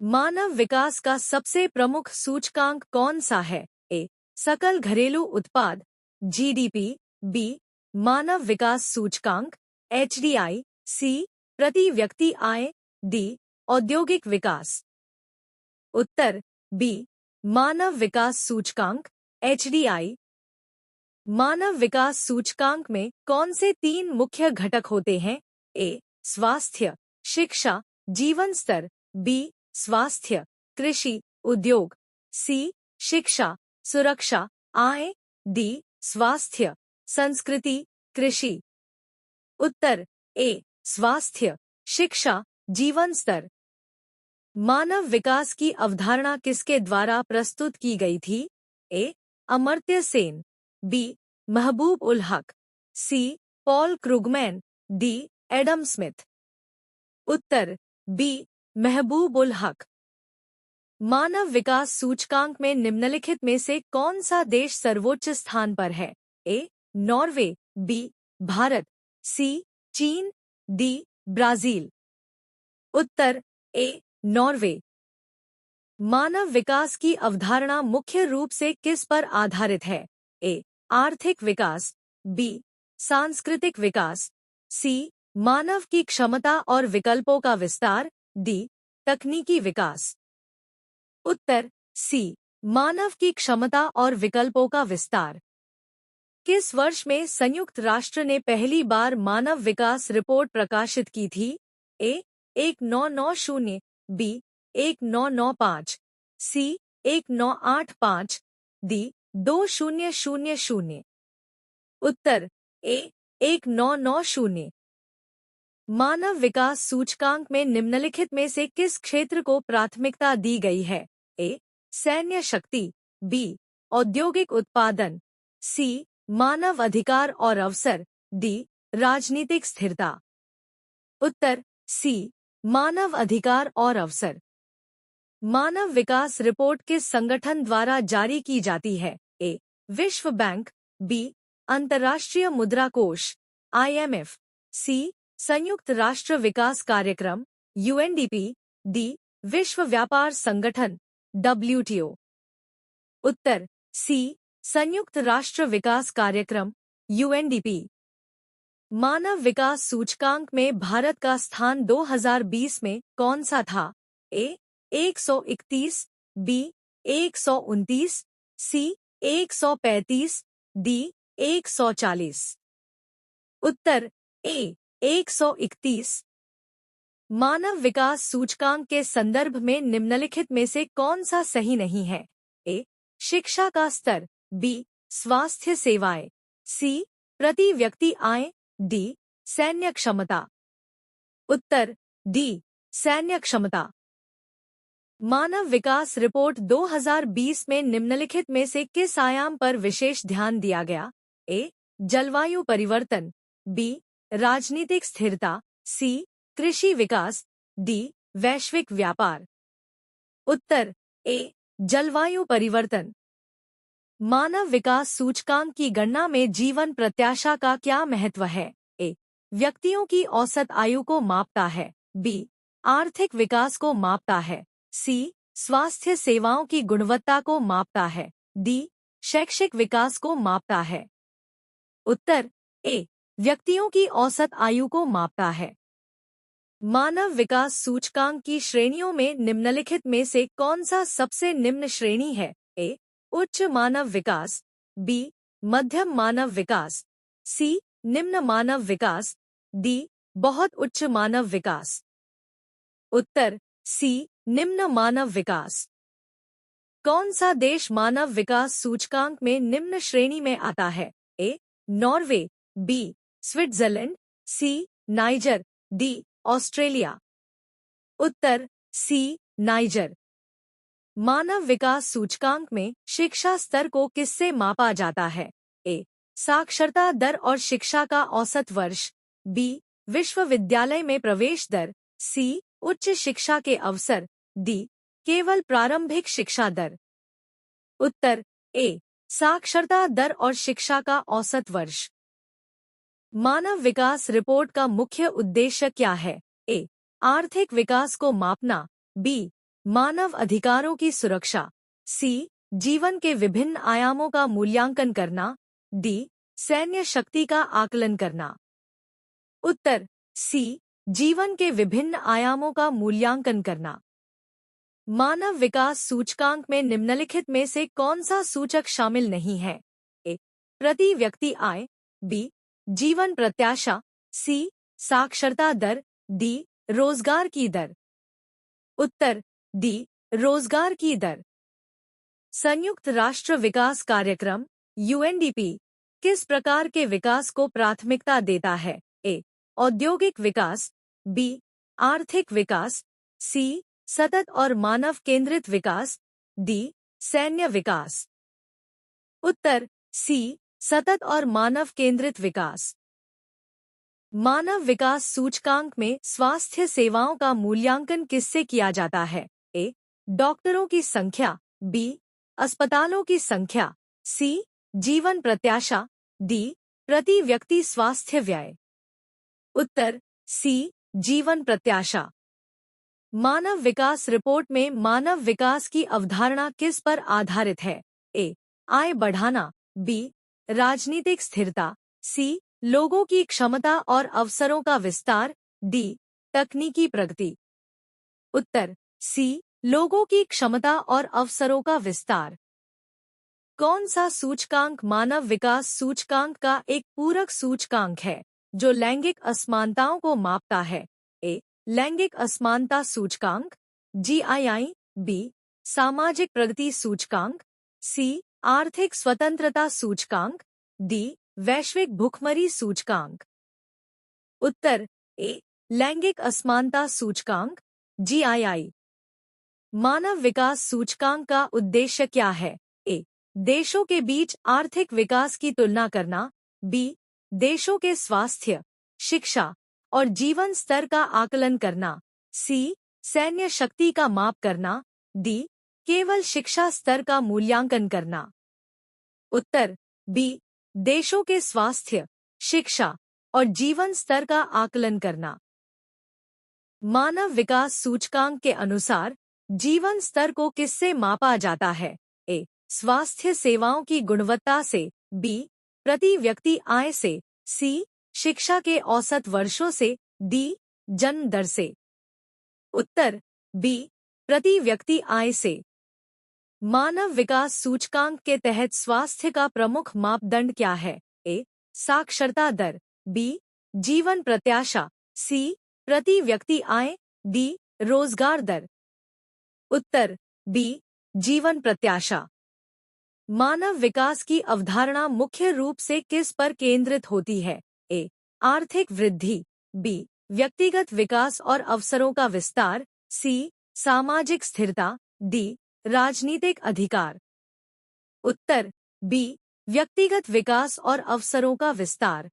मानव विकास का सबसे प्रमुख सूचकांक कौन सा है? ए. सकल घरेलू उत्पाद जीडीपी, बी. मानव विकास सूचकांक एचडीआई, सी. प्रति व्यक्ति आय, डी. औद्योगिक विकास। उत्तर बी. मानव विकास सूचकांक एचडीआई। मानव विकास सूचकांक में कौन से 3 मुख्य घटक होते हैं? ए. स्वास्थ्य, शिक्षा, जीवन स्तर, बी. स्वास्थ्य, कृषि, उद्योग, सी. शिक्षा, सुरक्षा, आय, डी. स्वास्थ्य, संस्कृति, कृषि। उत्तर ए. स्वास्थ्य, शिक्षा, जीवन स्तर। मानव विकास की अवधारणा किसके द्वारा प्रस्तुत की गई थी? A. Amartya Sen, B. Mahbub ul Haq, C. Paul Krugman, D. Adam Smith. उत्तर बी. महबूब उल हक। मानव विकास सूचकांक में निम्नलिखित में से कौन सा देश सर्वोच्च स्थान पर है? A. Norway, B. Bharat, C. चीन, डी. ब्राजील। उत्तर ए. नॉर्वे। मानव विकास की अवधारणा मुख्य रूप से किस पर आधारित है? ए. आर्थिक विकास, बी. सांस्कृतिक विकास, सी. मानव की क्षमता और विकल्पों का विस्तार, डी. तकनीकी विकास। उत्तर सी. मानव की क्षमता और विकल्पों का विस्तार। किस वर्ष में संयुक्त राष्ट्र ने पहली बार मानव विकास रिपोर्ट प्रकाशित की थी? ए. 1990, बी. 1995, सी. 1985, डी. 2000। उत्तर ए. 1990। मानव विकास सूचकांक में निम्नलिखित में से किस क्षेत्र को प्राथमिकता दी गई है? ए. सैन्य शक्ति, बी. औद्योगिक उत्पादन, सी. मानव अधिकार और अवसर, डी. राजनीतिक स्थिरता। उत्तर सी. मानव अधिकार और अवसर। मानव विकास रिपोर्ट किस संगठन द्वारा जारी की जाती है? ए. विश्व बैंक, बी. अंतर्राष्ट्रीय मुद्रा कोष, IMF, सी. संयुक्त राष्ट्र विकास कार्यक्रम, UNDP, डी. विश्व व्यापार संगठन, WTO। उत्तर सी. संयुक्त राष्ट्र विकास कार्यक्रम, UNDP। मानव विकास सूचकांक में भारत का स्थान 2020 में कौन सा था? ए. 131, बी. 129, सी. 135, डी. 140। उत्तर ए. 131। मानव विकास सूचकांक के संदर्भ में निम्नलिखित में से कौन सा सही नहीं है? ए. शिक्षा का स्तर, बी. स्वास्थ्य सेवाएं, सी. प्रति व्यक्ति आय, डी. सैन्य क्षमता। उत्तर डी. सैन्य क्षमता। मानव विकास रिपोर्ट 2020 में निम्नलिखित में से किस आयाम पर विशेष ध्यान दिया गया? ए. जलवायु परिवर्तन, बी. राजनीतिक स्थिरता, सी. कृषि विकास, डी. वैश्विक व्यापार। उत्तर ए. जलवायु परिवर्तन। मानव विकास सूचकांक की गणना में जीवन प्रत्याशा का क्या महत्व है? ए. व्यक्तियों की औसत आयु को मापता है, बी. आर्थिक विकास को मापता है, सी. स्वास्थ्य सेवाओं की गुणवत्ता को मापता है, डी. शैक्षिक विकास को मापता है। उत्तर ए. व्यक्तियों की औसत आयु को मापता है। मानव विकास सूचकांक की श्रेणियों में निम्नलिखित में से कौन सा सबसे निम्न श्रेणी है? ए. उच्च मानव विकास, बी. मध्यम मानव विकास, सी. निम्न मानव विकास, डी. बहुत उच्च मानव विकास। उत्तर सी. निम्न मानव विकास। कौन सा देश मानव विकास सूचकांक में निम्न श्रेणी में आता है? A. Norway, B. Switzerland, C. Niger, D. Australia. उत्तर सी. नाइजर। मानव विकास सूचकांक में शिक्षा स्तर को किससे मापा जाता है? ए. साक्षरता दर और शिक्षा का औसत वर्ष, बी. विश्वविद्यालय में प्रवेश दर, सी. उच्च शिक्षा के अवसर, डी. केवल प्रारंभिक शिक्षा दर। उत्तर ए. साक्षरता दर और शिक्षा का औसत वर्ष। मानव विकास रिपोर्ट का मुख्य उद्देश्य क्या है? ए. आर्थिक विकास को मापना, बी. मानव अधिकारों की सुरक्षा। सी, जीवन के विभिन्न आयामों का मूल्यांकन करना। डी, सैन्य शक्ति का आकलन करना। उत्तर सी, जीवन के विभिन्न आयामों का मूल्यांकन करना। मानव विकास सूचकांक में निम्नलिखित में से कौन सा सूचक शामिल नहीं है? ए, प्रति व्यक्ति आय। बी, जीवन प्रत्याशा। सी, साक्षरता दर। डी, रोजगार की दर। उत्तर डी, रोजगार की दर। संयुक्त राष्ट्र विकास कार्यक्रम यूएनडीपी किस प्रकार के विकास को प्राथमिकता देता है? ए, औद्योगिक विकास। बी, आर्थिक विकास। सी, सतत और मानव केंद्रित विकास। डी, सैन्य विकास। उत्तर सी, सतत और मानव केंद्रित विकास। मानव विकास सूचकांक में स्वास्थ्य सेवाओं का मूल्यांकन किससे किया जाता है? ए, डॉक्टरों की संख्या। बी, अस्पतालों की संख्या। सी, जीवन प्रत्याशा। डी, प्रति व्यक्ति स्वास्थ्य व्यय। उत्तर सी, जीवन प्रत्याशा। मानव विकास रिपोर्ट में मानव विकास की अवधारणा किस पर आधारित है? ए, आय बढ़ाना। बी, राजनीतिक स्थिरता। सी, लोगों की क्षमता और अवसरों का विस्तार। डी, तकनीकी प्रगति। उत्तर सी, लोगों की क्षमता और अवसरों का विस्तार। कौन सा सूचकांक मानव विकास सूचकांक का एक पूरक सूचकांक है जो लैंगिक असमानताओं को मापता है? ए, लैंगिक असमानता सूचकांक। जीआईआई। बी, सामाजिक प्रगति सूचकांक। सी, आर्थिक स्वतंत्रता सूचकांक। डी, वैश्विक भुखमरी सूचकांक। उत्तर ए, लैंगिक असमानता सूचकांक। जीआईआई। मानव विकास सूचकांक का उद्देश्य क्या है? ए, देशों के बीच आर्थिक विकास की तुलना करना। बी, देशों के स्वास्थ्य, शिक्षा और जीवन स्तर का आकलन करना। सी, सैन्य शक्ति का माप करना। डी, केवल शिक्षा स्तर का मूल्यांकन करना। उत्तर बी, देशों के स्वास्थ्य, शिक्षा और जीवन स्तर का आकलन करना। मानव विकास सूचकांक के अनुसार जीवन स्तर को किससे मापा जाता है? ए, स्वास्थ्य सेवाओं की गुणवत्ता से। बी, प्रति व्यक्ति आय से। सी, शिक्षा के औसत वर्षों से। डी, जन्म दर से। उत्तर बी, प्रति व्यक्ति आय से। मानव विकास सूचकांक के तहत स्वास्थ्य का प्रमुख मापदंड क्या है? ए, साक्षरता दर। बी, जीवन प्रत्याशा। सी, प्रति व्यक्ति आय। डी, रोजगार दर। उत्तर बी, जीवन प्रत्याशा। मानव विकास की अवधारणा मुख्य रूप से किस पर केंद्रित होती है? ए, आर्थिक वृद्धि। बी, व्यक्तिगत विकास और अवसरों का विस्तार। सी, सामाजिक स्थिरता। डी, राजनीतिक अधिकार। उत्तर बी, व्यक्तिगत विकास और अवसरों का विस्तार।